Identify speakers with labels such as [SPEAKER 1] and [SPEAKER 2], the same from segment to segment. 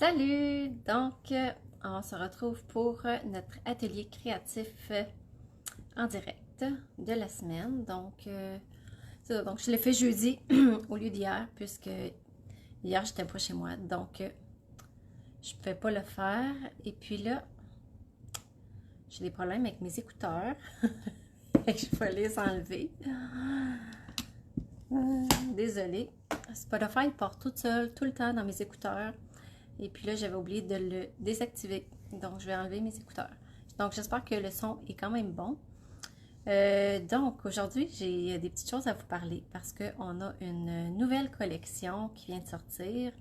[SPEAKER 1] Salut! Donc, on se retrouve pour notre atelier créatif en direct de la semaine. Donc, donc je l'ai fait jeudi au lieu d'hier, puisque hier, j'étais pas chez moi. Donc, je ne pouvais pas le faire. Et puis là, j'ai des problèmes avec mes écouteurs. Je vais les enlever. Désolée. Spotify part toute seule, tout le temps dans mes écouteurs. Et puis là, j'avais oublié de le désactiver. Donc, je vais enlever mes écouteurs. Donc, j'espère que le son est quand même bon. Donc, aujourd'hui, j'ai des petites choses à vous parler parce qu'on a une nouvelle collection qui vient de sortir.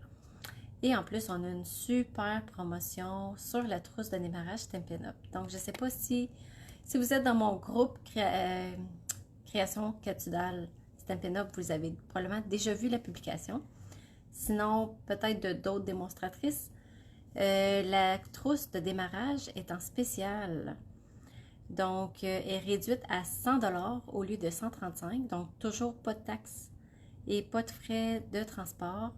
[SPEAKER 1] Et en plus, on a une super promotion sur la trousse de démarrage Stampin' Up. Donc, je ne sais pas si vous êtes dans mon groupe Création Catudal Stampin' Up, vous avez probablement déjà vu la publication. Sinon, peut-être d'autres démonstratrices. La trousse de démarrage est en spécial. Donc, est réduite à 100 $ au lieu de 135 $. Donc, toujours pas de taxes et pas de frais de transport.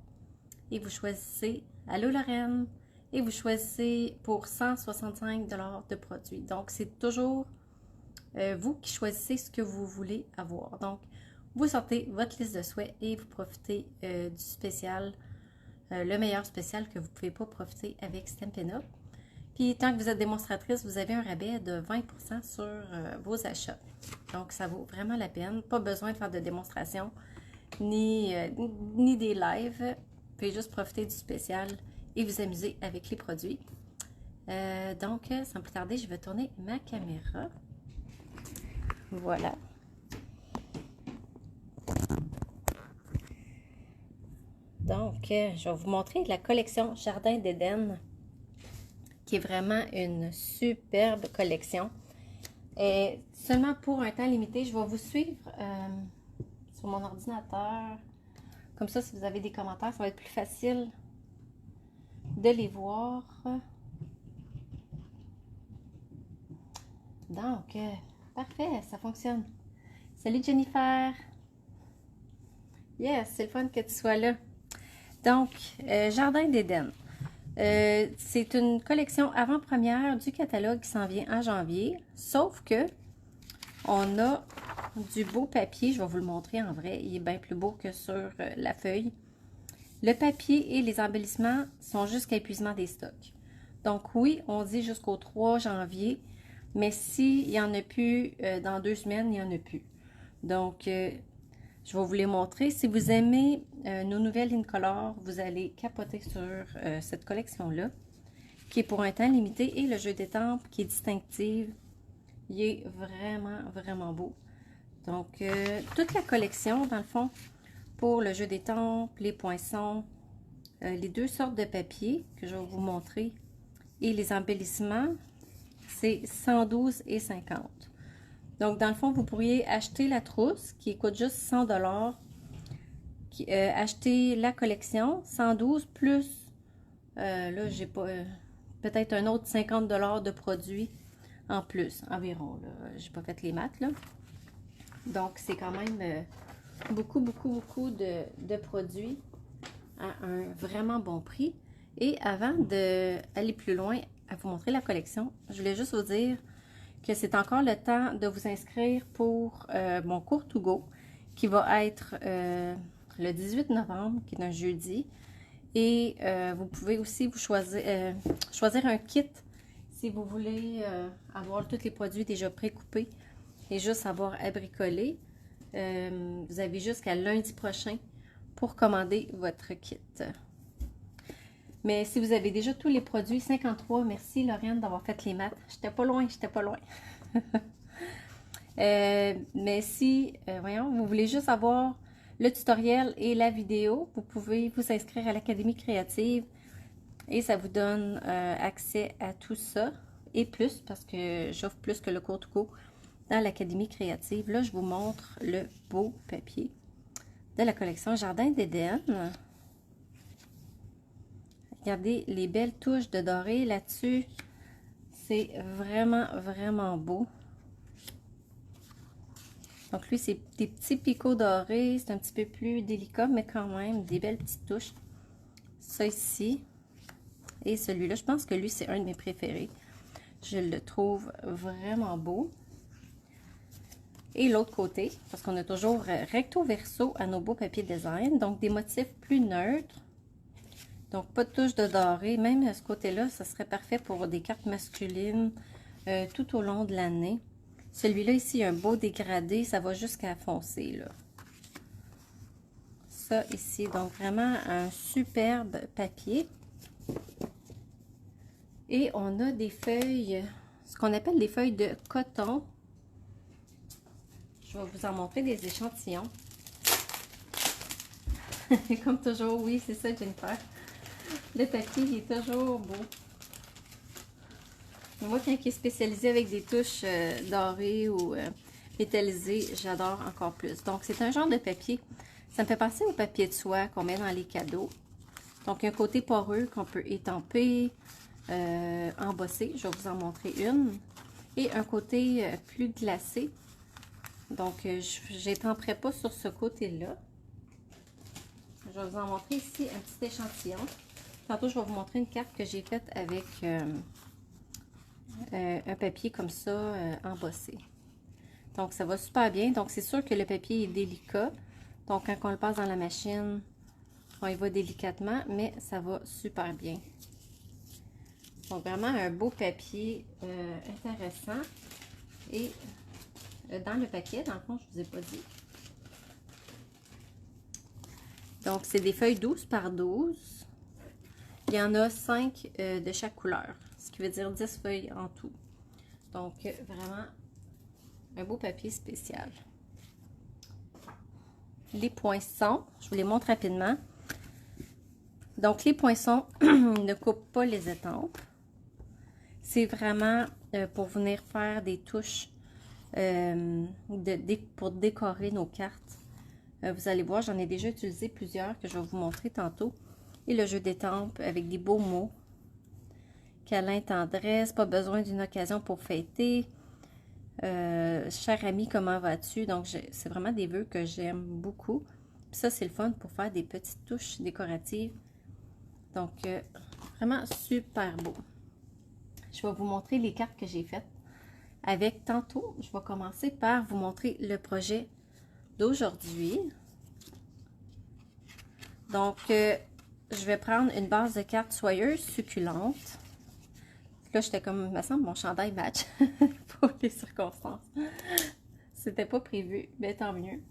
[SPEAKER 1] Et vous choisissez, allô Lorraine, et vous choisissez pour 165 $ de produits. Donc, c'est toujours vous qui choisissez ce que vous voulez avoir. Donc, vous sortez votre liste de souhaits et vous profitez du spécial, le meilleur spécial que vous ne pouvez pas profiter avec Stampin' Up. Puis, tant que vous êtes démonstratrice, vous avez un rabais de 20% sur vos achats. Donc, ça vaut vraiment la peine. Pas besoin de faire de démonstration ni des lives. Vous pouvez juste profiter du spécial et vous amuser avec les produits. Donc, sans plus tarder, je vais tourner ma caméra. Voilà. Donc, je vais vous montrer la collection Jardin d'Éden, qui est vraiment une superbe collection. Et seulement pour un temps limité, je vais vous suivre sur mon ordinateur. Comme ça, si vous avez des commentaires, ça va être plus facile de les voir. Donc, parfait, ça fonctionne. Salut Jennifer! Yes, c'est le fun que tu sois là. Donc, Jardin d'Éden. C'est une collection avant-première du catalogue qui s'en vient en janvier. Sauf que on a du beau papier. Je vais vous le montrer en vrai. Il est bien plus beau que sur la feuille. Le papier et les embellissements sont jusqu'à épuisement des stocks. Donc oui, on dit jusqu'au 3 janvier. Mais s'il n'y en a plus dans 2 semaines, il n'y en a plus. Donc, je vais vous les montrer. Si vous aimez nos nouvelles Incolor, vous allez capoter sur cette collection-là, qui est pour un temps limité, et le jeu d'étampes qui est distinctive. Il est vraiment, vraiment beau. Donc, toute la collection, dans le fond, pour le jeu d'étampes, les poinçons, les deux sortes de papier que je vais vous montrer, et les embellissements, c'est 112 et 50. Donc, dans le fond, vous pourriez acheter la trousse qui coûte juste 100 $, acheter la collection 112 plus, là, j'ai pas, peut-être un autre 50 $ de produits en plus, environ. J'ai pas fait les maths, là. Donc, c'est quand même beaucoup de produits à un vraiment bon prix. Et avant d'aller plus loin, à vous montrer la collection, je voulais juste vous dire que c'est encore le temps de vous inscrire pour mon cours to go qui va être le 18 novembre, qui est un jeudi. Et vous pouvez aussi vous choisir un kit si vous voulez avoir tous les produits déjà précoupés et juste avoir à bricoler. Vous avez jusqu'à lundi prochain pour commander votre kit. Mais si vous avez déjà tous les produits, 53, merci Lauriane d'avoir fait les maths. J'étais pas loin, j'étais pas loin. Mais si, voyons, vous voulez juste avoir le tutoriel et la vidéo, vous pouvez vous inscrire à l'Académie créative et ça vous donne accès à tout ça et plus, parce que j'offre plus que le cours to go dans l'Académie créative. Là, je vous montre le beau papier de la collection Jardin d'Éden. Regardez les belles touches de doré là-dessus. C'est vraiment, vraiment beau. Donc lui, c'est des petits picots dorés. C'est un petit peu plus délicat, mais quand même, des belles petites touches. Ça ici. Et celui-là, je pense que lui, c'est un de mes préférés. Je le trouve vraiment beau. Et l'autre côté, parce qu'on a toujours recto verso à nos beaux papiers design, donc des motifs plus neutres. Donc, pas de touche de doré. Même à ce côté-là, ça serait parfait pour des cartes masculines tout au long de l'année. Celui-là ici, un beau dégradé, ça va jusqu'à foncé, là. Ça ici, donc vraiment un superbe papier. Et on a des feuilles, ce qu'on appelle des feuilles de coton. Je vais vous en montrer des échantillons. Comme toujours, oui, c'est ça, Jennifer. Le papier, il est toujours beau. Moi, quand il est spécialisé avec des touches dorées ou métallisées, j'adore encore plus. Donc, c'est un genre de papier. Ça me fait penser au papier de soie qu'on met dans les cadeaux. Donc, un côté poreux qu'on peut étamper, embosser. Je vais vous en montrer une. Et un côté plus glacé. Donc, je n'étamperai pas sur ce côté-là. Je vais vous en montrer ici un petit échantillon. Tantôt, je vais vous montrer une carte que j'ai faite avec un papier comme ça, embossé. Donc, ça va super bien. Donc, c'est sûr que le papier est délicat. Donc, quand on le passe dans la machine, on y va délicatement, mais ça va super bien. Donc, vraiment un beau papier intéressant. Et dans le paquet, dans le fond, je ne vous ai pas dit. Donc, c'est des feuilles 12 par 12. Il y en a 5 de chaque couleur, ce qui veut dire 10 feuilles en tout. Donc, vraiment, un beau papier spécial. Les poinçons, je vous les montre rapidement. Donc, les poinçons ne coupent pas les étampes. C'est vraiment pour venir faire des touches pour décorer nos cartes. Vous allez voir, j'en ai déjà utilisé plusieurs que je vais vous montrer tantôt. Et le jeu d'étampes avec des beaux mots. Câlin, tendresse, pas besoin d'une occasion pour fêter. Cher ami, comment vas-tu? Donc, c'est vraiment des vœux que j'aime beaucoup. Puis ça, c'est le fun pour faire des petites touches décoratives. Donc, vraiment super beau. Je vais vous montrer les cartes que j'ai faites. Avec tantôt, je vais commencer par vous montrer le projet d'aujourd'hui. Donc, je vais prendre une base de cartes soyeuse succulente. Là, j'étais comme, il me semble, mon chandail match pour les circonstances. C'était pas prévu, mais tant mieux.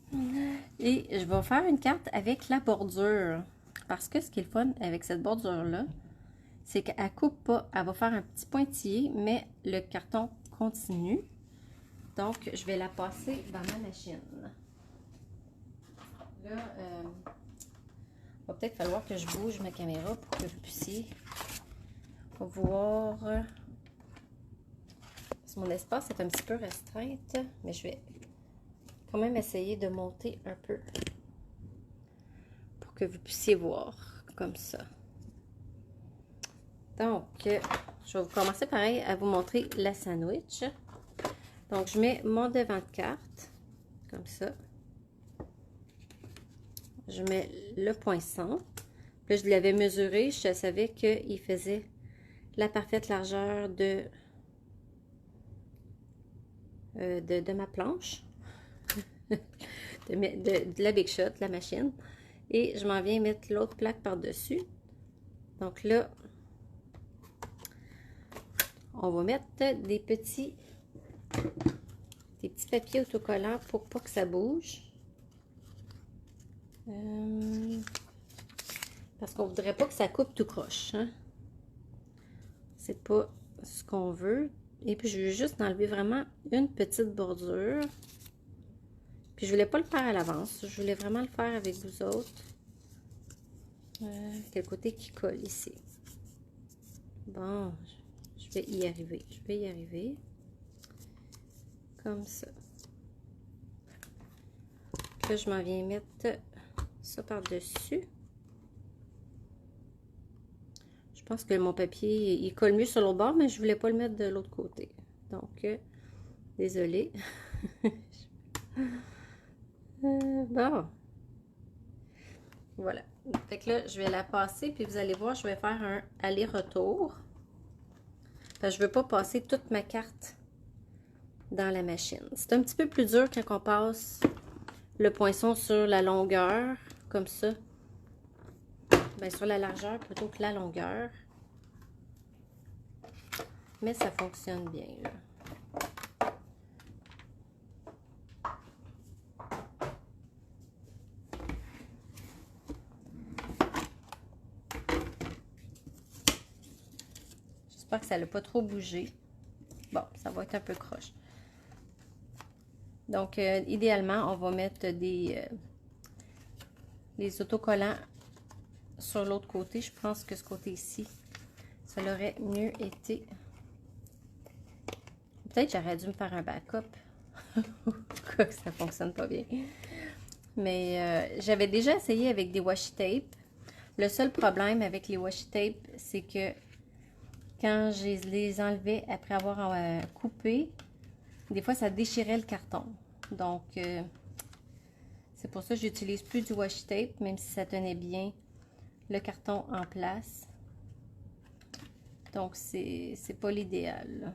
[SPEAKER 1] Et je vais faire une carte avec la bordure. Parce que ce qui est le fun avec cette bordure-là, c'est qu'elle coupe pas. Elle va faire un petit pointillé, mais le carton continue. Donc, je vais la passer dans ma machine. Là, il va peut-être falloir que je bouge ma caméra pour que vous puissiez voir. Parce que mon espace est un petit peu restreinte, mais je vais quand même essayer de monter un peu pour que vous puissiez voir comme ça. Donc, je vais commencer pareil à vous montrer la sandwich. Donc, je mets mon devant de carte, comme ça. Je mets le poinçon. Là, je l'avais mesuré, je savais qu'il faisait la parfaite largeur de ma planche, de la Big Shot, la machine. Et je m'en viens mettre l'autre plaque par-dessus. Donc là, on va mettre des petits papiers autocollants pour pas que ça bouge. Parce qu'on voudrait pas que ça coupe tout croche. Hein? C'est pas ce qu'on veut. Et puis, je vais juste enlever vraiment une petite bordure. Puis, je voulais pas le faire à l'avance. Je voulais vraiment le faire avec vous autres. Quel côté qui colle ici. Bon, je vais y arriver. Je vais y arriver. Comme ça. Là, je m'en viens mettre ça par-dessus. Je pense que mon papier, il colle mieux sur l'autre bord, mais je voulais pas le mettre de l'autre côté. Donc, désolée. Bon. Voilà. Fait que là, je vais la passer, puis vous allez voir, je vais faire un aller-retour. Parce que je veux pas passer toute ma carte dans la machine. C'est un petit peu plus dur quand on passe le poinçon sur la longueur, comme ça. Bien, sur la largeur plutôt que la longueur. Mais ça fonctionne bien, là. J'espère que ça n'a pas trop bougé. Bon, ça va être un peu croche. Donc, idéalement, on va mettre des autocollants sur l'autre côté. Je pense que ce côté-ci, ça l'aurait mieux été. Peut-être j'aurais dû me faire un backup. Quoi que ça fonctionne pas bien. Mais j'avais déjà essayé avec des washi tape. Le seul problème avec les washi tape, c'est que quand je les enlevais après avoir coupé, des fois ça déchirait le carton. Donc, c'est pour ça que j'utilise plus du washi tape, même si ça tenait bien le carton en place. Donc, c'est pas l'idéal.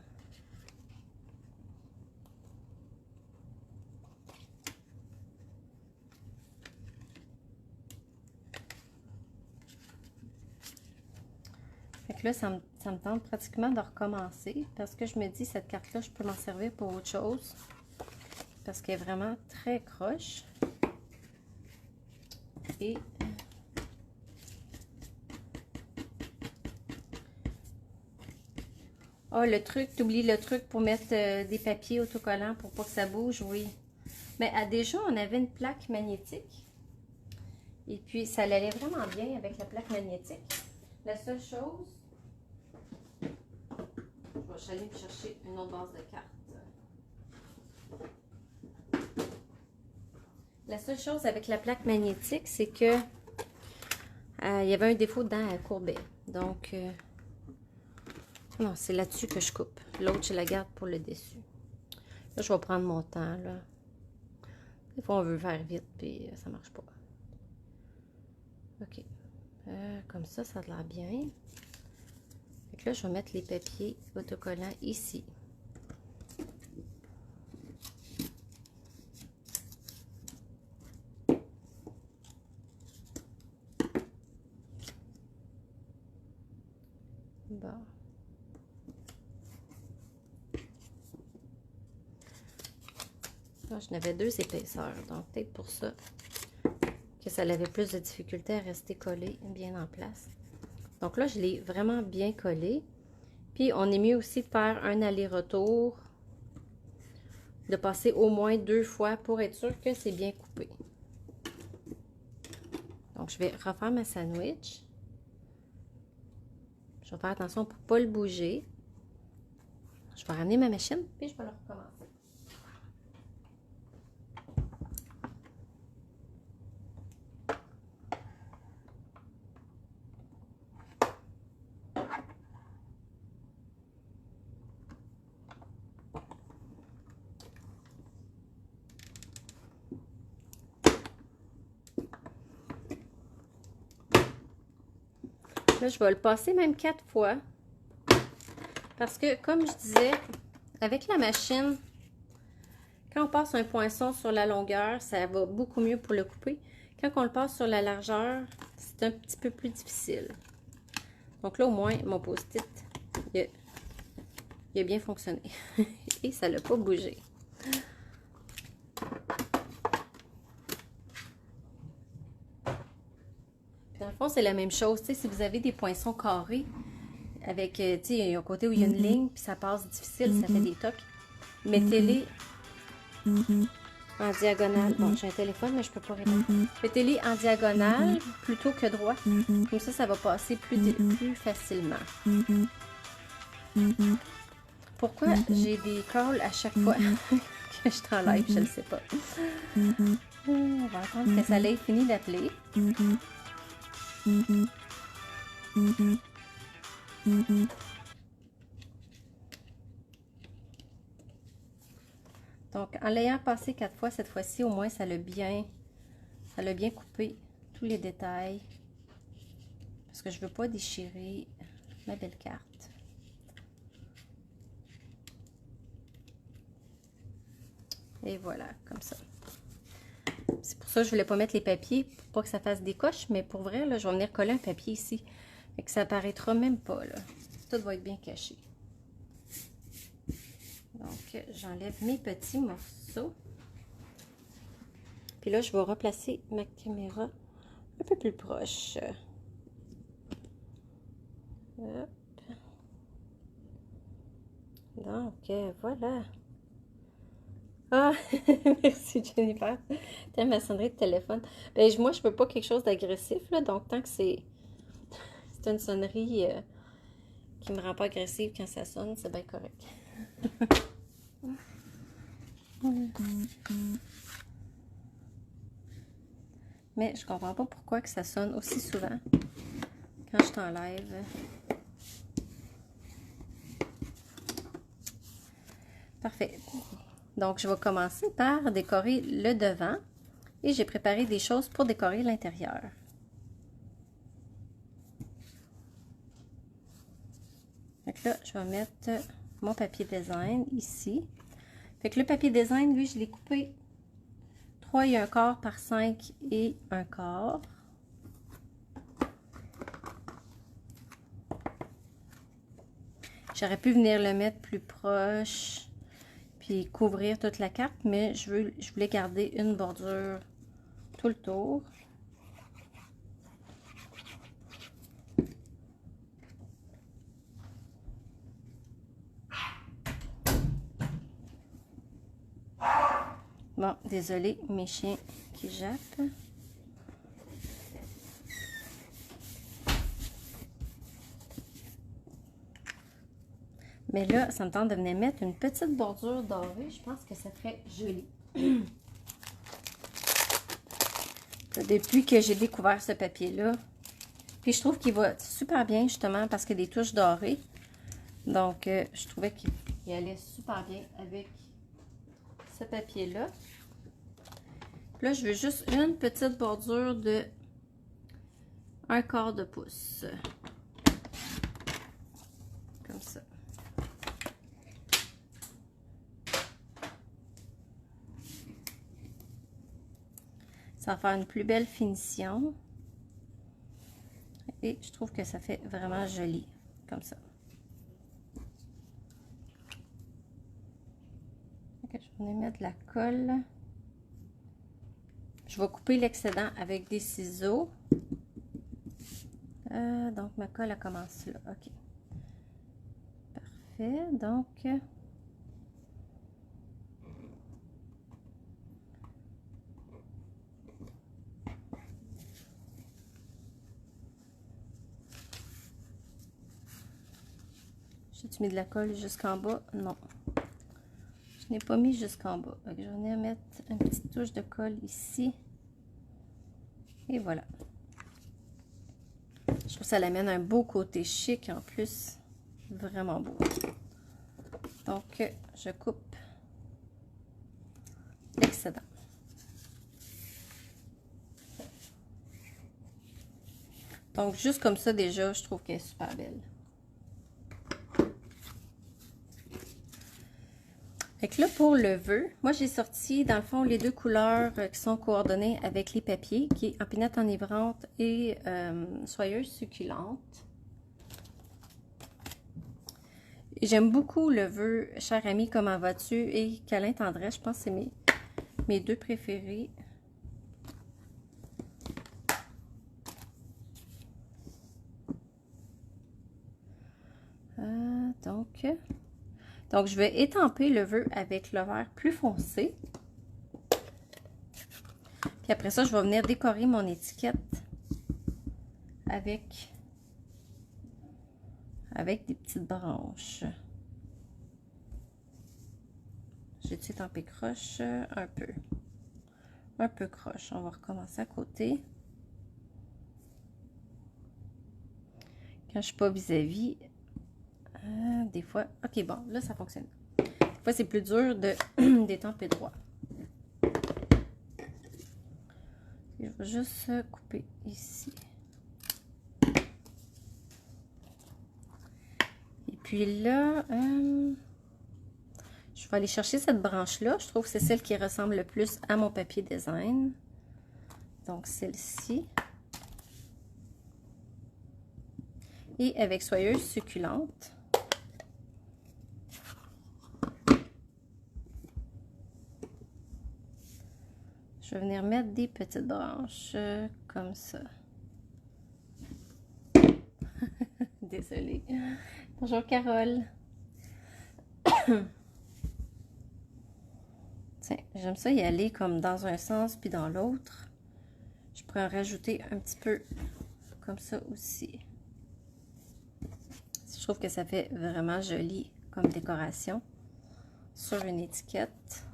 [SPEAKER 1] Fait que là, ça me tente pratiquement de recommencer parce que je me dis, cette carte-là, je peux m'en servir pour autre chose. Parce qu'elle est vraiment très croche. Et oh, le truc, t'oublies le truc pour mettre des papiers autocollants pour pas que ça bouge, oui. Mais déjà, on avait une plaque magnétique. Et puis, ça allait vraiment bien avec la plaque magnétique. La seule chose, je vais aller me chercher une autre base de cartes. La seule chose avec la plaque magnétique, c'est que il y avait un défaut dedans, elle courbait. Donc, non, c'est là-dessus que je coupe. L'autre, je la garde pour le dessus. Là, je vais prendre mon temps, là. Des fois, on veut faire vite, puis ça marche pas. OK. Comme ça a l'air bien. Fait que là, je vais mettre les papiers autocollants ici. Bon. Là, je n'avais 2 épaisseurs, donc peut-être pour ça que ça avait plus de difficulté à rester collé bien en place. Donc là, je l'ai vraiment bien collé. Puis, on est mieux aussi de faire un aller-retour, de passer au moins 2 fois pour être sûr que c'est bien coupé. Donc, je vais refaire ma sandwich. Je vais faire attention pour ne pas le bouger. Je vais ramener ma machine, puis je vais le recommencer. Là, je vais le passer même 4 fois. Parce que, comme je disais, avec la machine, quand on passe un poinçon sur la longueur, ça va beaucoup mieux pour le couper. Quand on le passe sur la largeur, c'est un petit peu plus difficile. Donc là, au moins, mon post-it, il a bien fonctionné. Et ça l'a pas bougé. Dans le fond, c'est la même chose. Tu sais, si vous avez des poinçons carrés, avec, tu sais, il y a un côté où il y a une ligne, puis ça passe difficile, ça fait des tocs. Mettez-les en diagonale. Bon, j'ai un téléphone, mais je peux pas répondre. Mettez-les en diagonale plutôt que droit. Comme ça va passer plus facilement. Pourquoi j'ai des calls à chaque fois que je suis en live, je ne sais pas. On va attendre que ça ait fini d'appeler. Donc, en l'ayant passé 4 fois, cette fois-ci, au moins, ça l'a bien coupé tous les détails. que je veux pas déchirer ma belle carte. Et voilà, comme ça. C'est pour ça que je voulais pas mettre les papiers, pour pas que ça fasse des coches, mais pour vrai, là, je vais venir coller un papier ici. Fait que ça apparaîtra même pas, là. Tout va être bien caché. Donc, j'enlève mes petits morceaux. Puis là, je vais replacer ma caméra un peu plus proche. Hop. Donc, voilà. Ah, merci Jennifer. T'aimes ma sonnerie de téléphone. Ben, moi, je veux pas quelque chose d'agressif, là. Donc, tant que c'est une sonnerie qui me rend pas agressive quand ça sonne, c'est bien correct. Mais je comprends pas pourquoi que ça sonne aussi souvent quand je t'enlève. Parfait. Donc, je vais commencer par décorer le devant et j'ai préparé des choses pour décorer l'intérieur. Donc là, je vais mettre mon papier design ici. Fait que le papier design, lui, je l'ai coupé 3 et 1/4 par 5 et 1/4. J'aurais pu venir le mettre plus proche, puis couvrir toute la carte, mais je voulais garder une bordure tout le tour. Bon, désolé, mes chiens qui jappent. Mais là, ça me tente de venir mettre une petite bordure dorée. Je pense que ça ferait joli. Depuis que j'ai découvert ce papier-là. Puis je trouve qu'il va super bien, justement, parce qu'il y a des touches dorées. Donc, je trouvais qu'il allait super bien avec ce papier-là. Là, je veux juste une petite bordure de 1/4 de pouce. Comme ça. Ça va faire une plus belle finition. Et je trouve que ça fait vraiment joli, comme ça. Okay, je vais mettre de la colle. Je vais couper l'excédent avec des ciseaux. Donc, ma colle, elle commence là. OK. Parfait. Donc, j'ai-tu mis de la colle jusqu'en bas? Non. Je n'ai pas mis jusqu'en bas. Donc, je vais venir mettre une petite touche de colle ici. Et voilà. Je trouve que ça l'amène un beau côté chic en plus. Vraiment beau. Donc, je coupe l'excédent. Donc, juste comme ça, déjà, je trouve qu'elle est super belle. Fait que là, pour le vœu, moi, j'ai sorti, dans le fond, les deux couleurs qui sont coordonnées avec les papiers, qui est Empinette enivrante et Soyeuse succulente. J'aime beaucoup le vœu Cher ami, comment vas-tu et Câlin tendresse. Je pense que c'est mes deux préférés. Donc, je vais étamper le vœu avec le vert plus foncé. Puis après ça, je vais venir décorer mon étiquette avec des petites branches. J'ai-tu étampé croche? Un peu. Un peu croche. On va recommencer à côté. Quand je suis pas vis-à-vis, des fois... OK, bon, là, ça fonctionne. Des fois, c'est plus dur d'étamper droit. Je vais juste couper ici. puis là, je vais aller chercher cette branche-là. Je trouve que c'est celle qui ressemble le plus à mon papier design. Donc, celle-ci. Et avec Soyeuse succulente. Je vais venir mettre des petites branches comme ça. Désolée. Bonjour Carole. Tiens, j'aime ça y aller comme dans un sens puis dans l'autre. Je pourrais en rajouter un petit peu comme ça aussi. Je trouve que ça fait vraiment joli comme décoration sur une étiquette.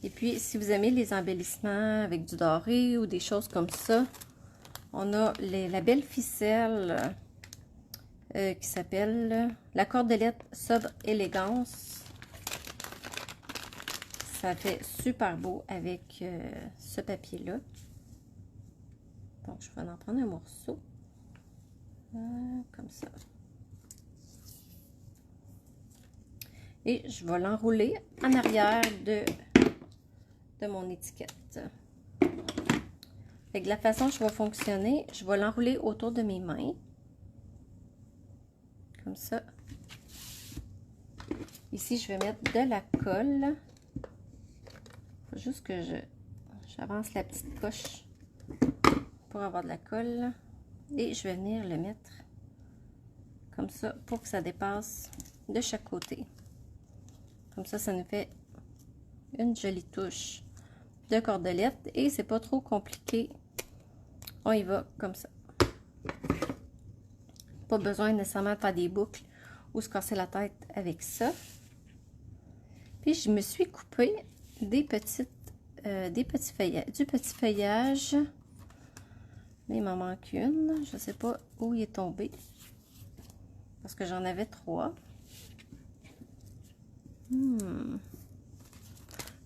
[SPEAKER 1] Et puis, si vous aimez les embellissements avec du doré ou des choses comme ça, on a la belle ficelle qui s'appelle la cordelette sobre élégance. Ça fait super beau avec ce papier-là. Donc, je vais en prendre un morceau. Comme ça. Et je vais l'enrouler en arrière de mon étiquette. Avec la façon que je vais fonctionner, je vais l'enrouler autour de mes mains. Comme ça. Ici, je vais mettre de la colle. Il faut juste que j'avance la petite coche pour avoir de la colle. Et je vais venir le mettre comme ça pour que ça dépasse de chaque côté. Comme ça, ça nous fait une jolie touche de cordelette et c'est pas trop compliqué. On y va comme ça. Pas besoin nécessairement de faire des boucles ou se casser la tête avec ça. Puis je me suis coupé du petit feuillage. Mais il m'en manque une. Je sais pas où il est tombé. Parce que j'en avais 3. Je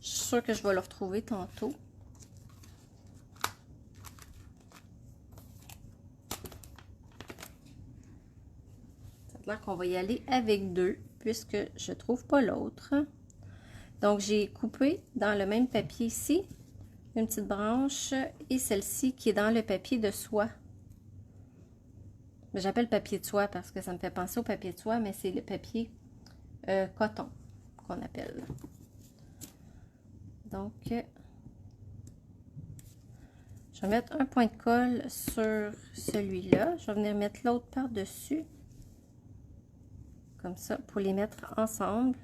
[SPEAKER 1] suis sûre que je vais le retrouver tantôt. Ça a l'air qu'on va y aller avec 2, puisque je ne trouve pas l'autre. Donc, j'ai coupé dans le même papier ici, une petite branche, et celle-ci qui est dans le papier de soie. J'appelle papier de soie parce que ça me fait penser au papier de soie, mais c'est le papier coton qu'on appelle. Donc, je vais mettre un point de colle sur celui-là. Je vais venir mettre l'autre par-dessus. Comme ça, pour les mettre ensemble.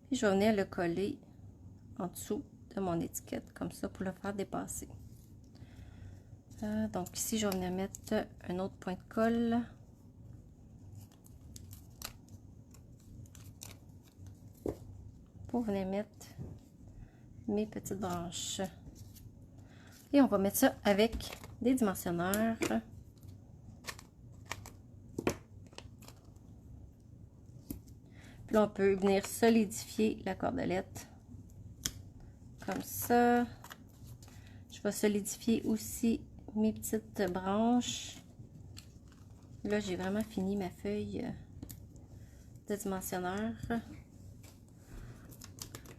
[SPEAKER 1] Puis, je vais venir le coller en dessous de mon étiquette, comme ça, pour le faire dépasser. Donc, ici, je vais venir mettre un autre point de colle. Pour venir mettre mes petites branches. Et on va mettre ça avec des dimensionneurs. Puis là, on peut venir solidifier la cordelette. Comme ça. Je vais solidifier aussi mes petites branches. Là, j'ai vraiment fini ma feuille de dimensionneur.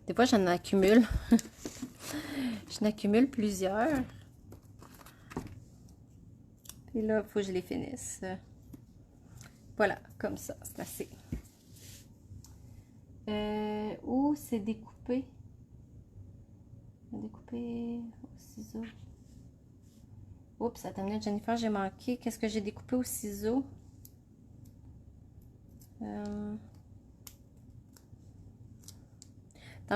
[SPEAKER 1] Des fois, j'en accumule. J'en accumule plusieurs. Puis là, il faut que je les finisse. Voilà, comme ça, c'est assez. Où c'est découpé? Découpé au ciseau. Oups, attends une minute, Jennifer, j'ai manqué. Qu'est-ce que j'ai découpé au ciseau? Dans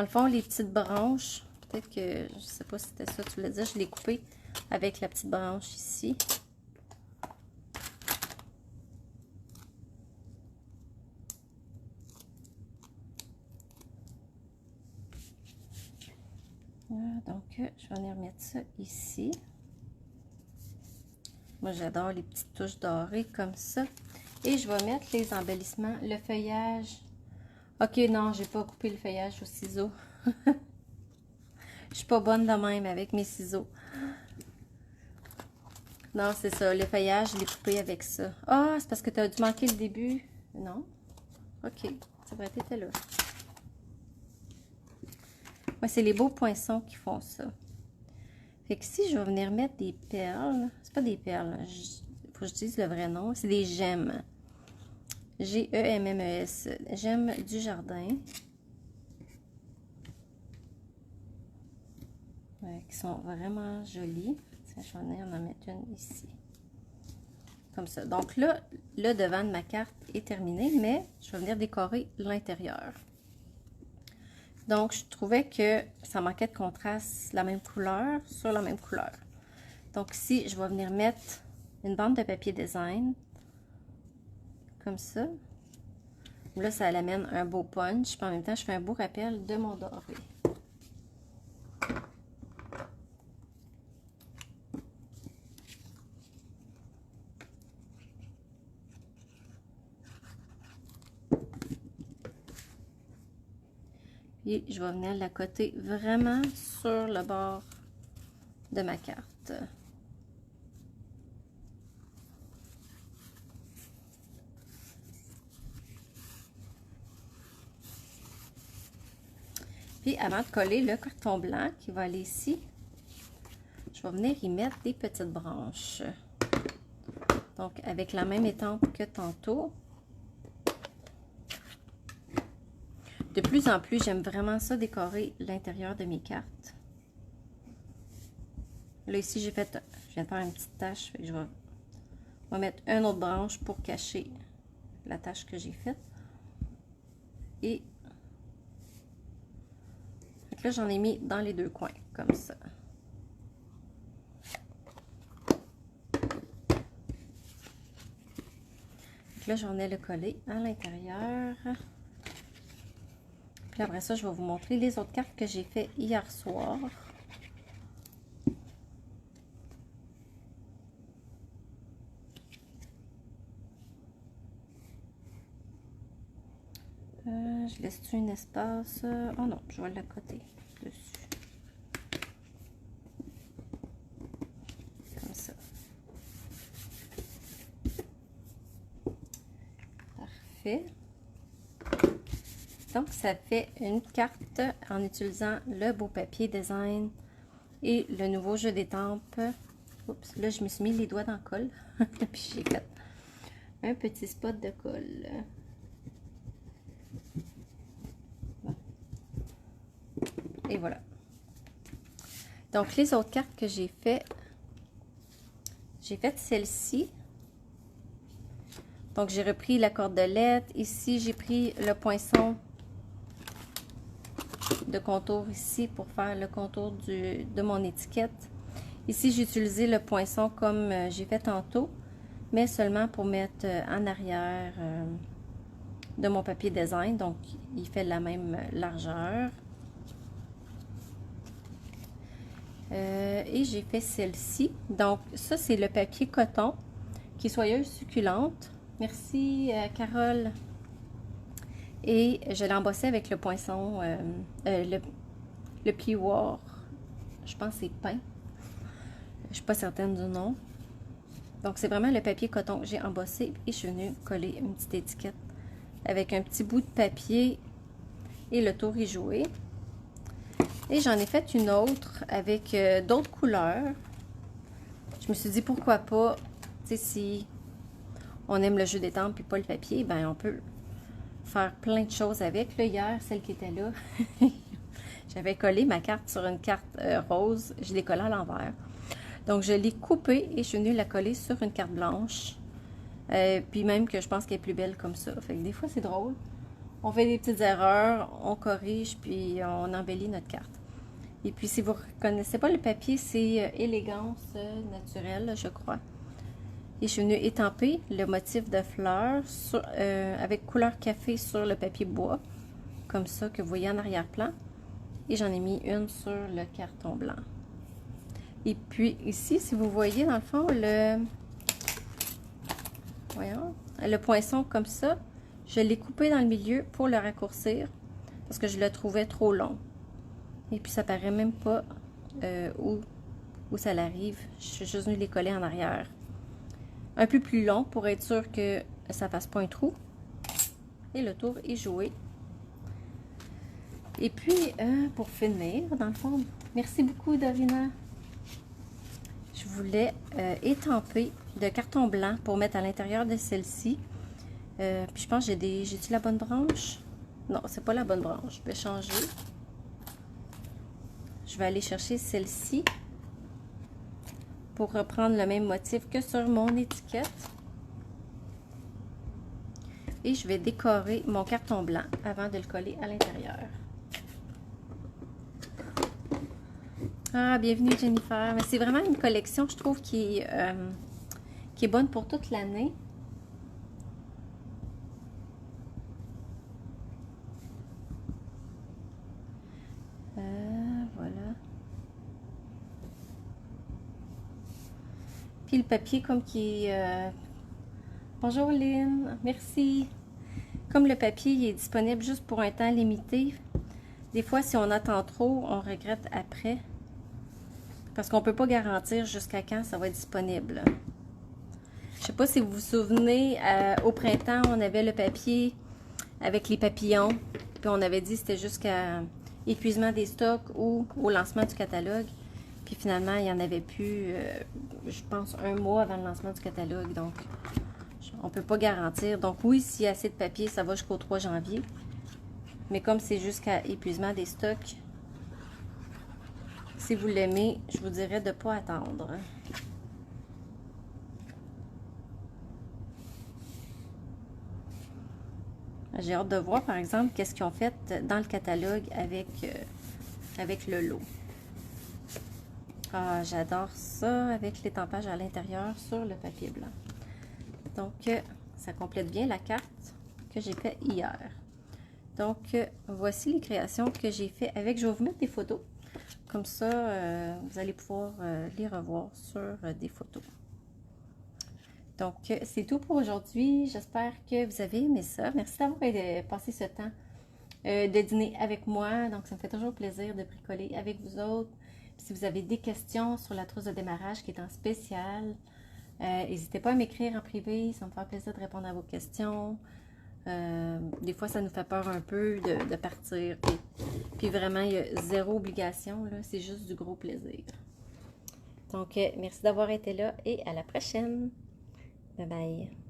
[SPEAKER 1] le fond, les petites branches, peut-être que, je sais pas si c'était ça, tu voulais dire, je l'ai coupé avec la petite branche ici. Donc, je vais venir mettre ça ici. Moi, j'adore les petites touches dorées comme ça. Et je vais mettre les embellissements, le feuillage. Ok, non, j'ai pas coupé le feuillage au ciseau. Je suis pas bonne de même avec mes ciseaux. Non, c'est ça. Le feuillage, je l'ai coupé avec ça. Ah, c'est parce que tu as dû manquer le début. Non? OK. Ça va être là. Ouais, c'est les beaux poinçons qui font ça. Fait que si je vais venir mettre des perles, c'est pas des perles, faut que je dise le vrai nom, c'est des gemmes. G-E-M-M-E-S, gemmes du jardin. Ouais, qui sont vraiment jolies. Tiens, je vais venir en mettre une ici. Comme ça. Donc là, le devant de ma carte est terminé, mais je vais venir décorer l'intérieur. Donc, je trouvais que ça manquait de contraste, la même couleur sur la même couleur. Donc ici, je vais venir mettre une bande de papier design, comme ça. Là, ça l'amène un beau punch, puis en même temps, je fais un beau rappel de mon doré. Et je vais venir la coter vraiment sur le bord de ma carte. Puis avant de coller le carton blanc qui va aller ici, je vais venir y mettre des petites branches. Donc avec la même étampe que tantôt. De plus en plus, j'aime vraiment ça décorer l'intérieur de mes cartes. Là ici, je viens de faire une petite tache, je vais mettre une autre branche pour cacher la tache que j'ai faite. Et là, j'en ai mis dans les deux coins, comme ça. Donc là, j'en ai le coller à l'intérieur. Puis après ça, je vais vous montrer les autres cartes que j'ai fait hier soir. Je laisse-tu un espace? Oh non, je vais la coter dessus. Comme ça. Parfait. Donc, ça fait une carte en utilisant le beau papier design et le nouveau jeu d'étampes. Oups, là, je me suis mis les doigts dans le colle. Puis j'ai fait un petit spot de colle. Bon. Et voilà. Donc, les autres cartes que j'ai fait celle-ci. Donc, j'ai repris la cordelette. Ici, j'ai pris le poinçon de contour ici pour faire le contour de mon étiquette. Ici, j'ai utilisé le poinçon comme j'ai fait tantôt, mais seulement pour mettre en arrière de mon papier design. Donc, il fait la même largeur. Et j'ai fait celle-ci. Donc, ça, c'est le papier coton qui est soyeuse succulente. Merci, Carole. Et je l'ai embossé avec le poinçon, le plioir. Je pense que c'est pain. Je ne suis pas certaine du nom. Donc, c'est vraiment le papier coton que j'ai embossé et je suis venue coller une petite étiquette avec un petit bout de papier et le tour est joué. Et j'en ai fait une autre avec d'autres couleurs. Je me suis dit pourquoi pas, tu sais, si on aime le jeu d'étampes et pas le papier, ben on peut faire plein de choses avec. Là, hier, celle qui était là, j'avais collé ma carte sur une carte rose. Je l'ai collée à l'envers. Donc, je l'ai coupée et je suis venue la coller sur une carte blanche. Puis même que je pense qu'elle est plus belle comme ça. Fait que des fois, c'est drôle. On fait des petites erreurs, on corrige, puis on embellit notre carte. Et puis, si vous ne reconnaissez pas le papier, c'est Élégance naturelle, je crois. Et je suis venue étamper le motif de fleurs avec couleur café sur le papier bois, comme ça que vous voyez en arrière-plan. Et j'en ai mis une sur le carton blanc. Et puis ici, si vous voyez dans le fond le poinçon comme ça, je l'ai coupé dans le milieu pour le raccourcir parce que je le trouvais trop long. Et puis ça paraît même pas où où ça l'arrive. Je suis juste venue les coller en arrière. Un peu plus long pour être sûr que ça fasse pas un trou. Et le tour est joué. Et puis, pour finir, dans le fond, merci beaucoup, Dorina. Je voulais étamper de carton blanc pour mettre à l'intérieur de celle-ci. Puis je pense que j'ai-tu la bonne branche? Non, c'est pas la bonne branche. Je vais changer. Je vais aller chercher celle-ci pour reprendre le même motif que sur mon étiquette. Et je vais décorer mon carton blanc avant de le coller à l'intérieur. Ah, bienvenue Jennifer. C'est vraiment une collection, je trouve, qui est bonne pour toute l'année. Voilà. Puis le papier comme qui est... Bonjour Lynn, merci. Comme le papier il est disponible juste pour un temps limité, des fois si on attend trop, on regrette après. Parce qu'on ne peut pas garantir jusqu'à quand ça va être disponible. Je ne sais pas si vous vous souvenez, au printemps, on avait le papier avec les papillons. Puis on avait dit que c'était jusqu'à épuisement des stocks ou au lancement du catalogue. Puis finalement, il n'y en avait plus, je pense, un mois avant le lancement du catalogue. Donc, on ne peut pas garantir. Donc oui, s'il y a assez de papier, ça va jusqu'au 3 janvier. Mais comme c'est jusqu'à épuisement des stocks, si vous l'aimez, je vous dirais de ne pas attendre. J'ai hâte de voir, par exemple, qu'est-ce qu'ils ont fait dans le catalogue avec le lot. Ah, j'adore ça avec l'étampage à l'intérieur sur le papier blanc. Donc, ça complète bien la carte que j'ai fait hier. Donc, voici les créations que j'ai fait avec. Je vais vous mettre des photos. Comme ça, vous allez pouvoir les revoir sur des photos. Donc, c'est tout pour aujourd'hui. J'espère que vous avez aimé ça. Merci d'avoir passé ce temps de dîner avec moi. Donc, ça me fait toujours plaisir de bricoler avec vous autres. Puis, si vous avez des questions sur la trousse de démarrage qui est en spécial, n'hésitez pas à m'écrire en privé. Ça me fera plaisir de répondre à vos questions. Des fois, ça nous fait peur un peu de partir. Puis vraiment, il y a zéro obligation. C'est juste du gros plaisir. Donc, merci d'avoir été là et à la prochaine. Bye bye.